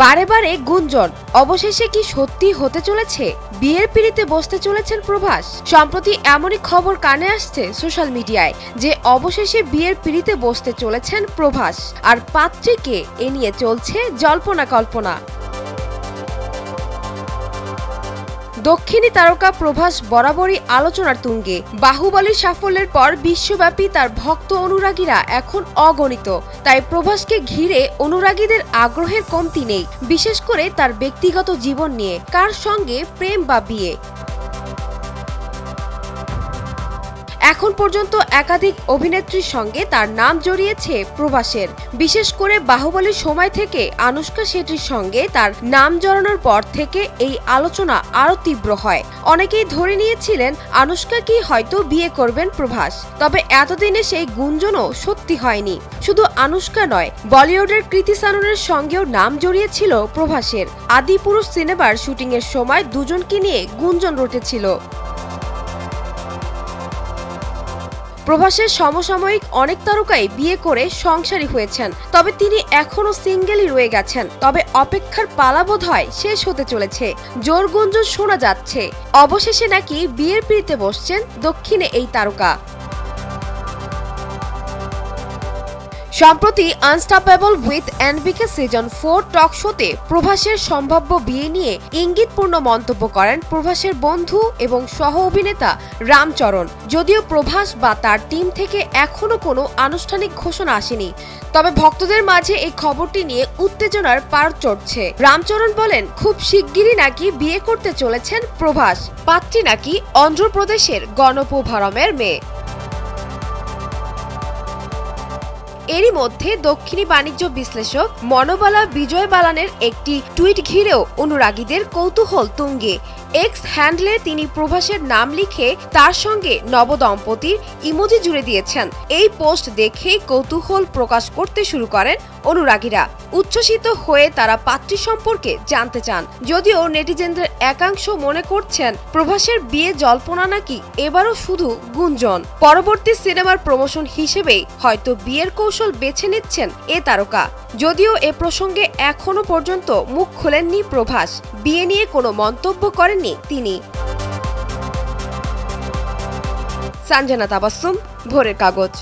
বারে বারে গুঞ্জন, অবশেষে কি সত্যি হতে চলেছে? বিয়ের পিঁড়িতে বসতে চলেছেন প্রভাস। সম্প্রতি এমনই খবর কানে আসছে সোশ্যাল মিডিয়ায় যে অবশেষে বিয়ের পিঁড়িতে বসতে চলেছেন প্রভাস। আর পাত্রীকে এ নিয়ে চলছে জল্পনা কল্পনা। দক্ষিণী তারকা প্রভাস বরাবরই আলোচনার তুঙ্গে। বাহুবলীর সাফল্যের পর বিশ্বব্যাপী তার ভক্ত অনুরাগীরা এখন অগণিত। তাই প্রভাসকে ঘিরে অনুরাগীদের আগ্রহের কমতি নেই, বিশেষ করে তার ব্যক্তিগত জীবন নিয়ে, কার সঙ্গে প্রেম বা বিয়ে। এখন পর্যন্ত একাধিক অভিনেত্রীর সঙ্গে তার নাম জড়িয়েছে প্রভাসের। বিশেষ করে বাহুবলীর সময় থেকে আনুশকা শেট্টির সঙ্গে তার নাম জড়ানোর পর থেকে এই আলোচনা আরো তীব্র হয়। অনেকেই ধরে নিয়েছিলেন আনুশকা কি হয়তো বিয়ে করবেন প্রভাস। তবে এতদিনে সেই গুঞ্জনও সত্যি হয়নি। শুধু আনুশকা নয়, বলিউডের কৃতি সাননের সঙ্গেও নাম জড়িয়েছিল প্রভাসের। আদিপুরুষ সিনেমার শুটিং এর সময় দুজনকে নিয়ে গুঞ্জন রটেছিল। প্রভাসের সমসাময়িক অনেক তারকাই বিয়ে করে সংসারী হয়েছেন, তবে তিনি এখনো সিঙ্গেলই রয়ে গেছেন। তবে অপেক্ষার পালা বোধহয় শেষ হতে চলেছে। জোর গুঞ্জন শোনা যাচ্ছে অবশেষে নাকি বিয়ের পিঁড়িতে বসছেন দক্ষিণে এই তারকা। সম্প্রতি আনস্টপেবল উইথ এনবিকে সিজন 4 টক শোতে প্রভাসের সম্ভাব্য বিয়ে নিয়ে ইঙ্গিতপূর্ণ মন্তব্য করেন প্রভাসের বন্ধু এবং সহ অভিনেতা রামচরণ। যদিও প্রভাস বা তার টিম থেকে এখনো কোনো আনুষ্ঠানিক ঘোষণা আসেনি, তবে ভক্তদের মাঝে এই খবরটি নিয়ে উত্তেজনার পারদ চড়ছে। রামচরণ বলেন, খুব শিগগিরই নাকি বিয়ে করতে চলেছেন প্রভাস। পাত্রী নাকি অন্ধ্রপ্রদেশের গণপভারমের মেয়ে। এরই মধ্যে দক্ষিণী বাণিজ্য বিশ্লেষক মনোবালা বিজয় বালানের একটি টুইট ঘিরেও অনুরাগীদের কৌতূহল তুঙ্গে। এক্স হ্যান্ডলে তিনি প্রভাসের নাম লিখে তার সঙ্গে নবদম্পতির ইমোজি জুড়ে দিয়েছেন। এই পোস্ট দেখেই কৌতূহল প্রকাশ করতে শুরু করেন অনুরাগীরা। উচ্ছ্বসিত হয়ে তারা পাত্রী সম্পর্কে জানতে চান। যদিও নেটিজেনদের একাংশ মনে করছেন প্রভাসের বিয়ে জল্পনা নাকি এবারও শুধু গুঞ্জন। পরবর্তী সিনেমার প্রমোশন হিসেবেই হয়তো বিয়ের কৌশল বেছে নিচ্ছেন এ তারকা। যদিও এ প্রসঙ্গে এখনো পর্যন্ত মুখ খোলেননি প্রভাস। বিয়ে নিয়ে কোনো মন্তব্য করেননি তিনি। সঞ্জনা তাবাসসুম, ভোরের কাগজ।